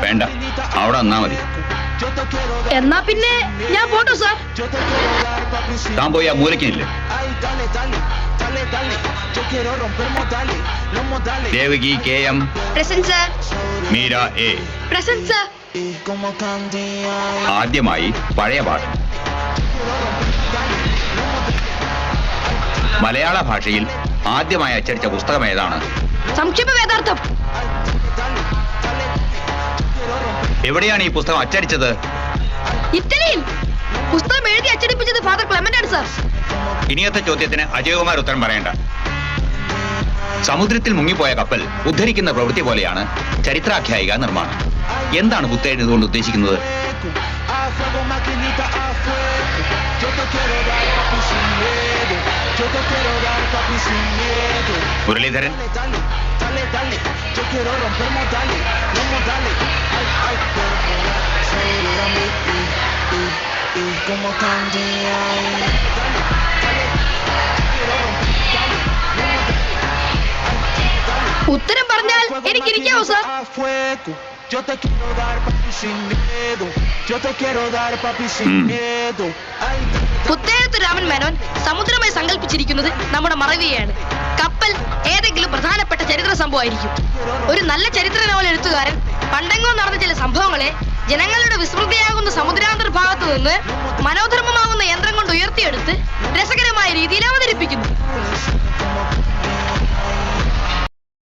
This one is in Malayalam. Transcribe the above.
വേണ്ട, അവിടെ വന്നാ മതി. എന്നാ പിന്നെ ഞാൻ പോട്ടോ സാർ. താൻ പോയി ആ മൂലക്കിനില്ലേ? Devaki KM. Present sir. Meera A. Present sir. ആദ്യമായി പഴയ പാഠം. മലയാള ഭാഷയിൽ ആദ്യമായി അച്ചടിച്ച പുസ്തകം ഏതാണ്? സംക്ഷേപ വേദാർത്ഥം. എവിടെയാണ് ഈ പുസ്തകം അച്ചടിച്ചത്? ഇറ്റലിയിൽ. പുസ്തകം എഴുതി അച്ചടിപ്പിച്ചത് ഫാദർ ക്ലെമന്റ് ആണ് സാർ. ഇനിയത്തെ ചോദ്യത്തിന് അജയകുമാർ ഉത്തരം പറയേണ്ട. സമുദ്രത്തിൽ മുങ്ങിപ്പോയ കപ്പൽ ഉദ്ധരിക്കുന്ന പ്രവൃത്തി പോലെയാണ് ചരിത്രാഖ്യായിക നിർമ്മാണം. എന്താണ് പുസ്തകം എഴുതുകൊണ്ട് ഉദ്ദേശിക്കുന്നത്? മുരളീധരൻ. ഉത്തരം പറഞ്ഞാൽ എനിക്കിരിക്കാവോ സാർ? പുത്തേഴത്ത് രാമൻ മേനോൻ സമുദ്രമായി സങ്കല്പിച്ചിരിക്കുന്നത് നമ്മുടെ മറവിയെയാണ്. കപ്പൽ ഏതെങ്കിലും പ്രധാനപ്പെട്ട ചരിത്ര സംഭവമായിരിക്കും. ഒരു നല്ല ചരിത്ര നോവൽ എഴുത്തുകാരൻ പണ്ടെങ്ങോ നടന്ന ചില സംഭവങ്ങളെ ജനങ്ങളുടെ വിസ്മൃതിയാകുന്ന സമുദ്രാന്തർ ഭാഗത്തു നിന്ന് മനോധർമ്മമാകുന്ന യന്ത്രം കൊണ്ട് ഉയർത്തിയെടുത്ത് രസകരമായ രീതിയിൽ അവതരിപ്പിക്കുന്നു.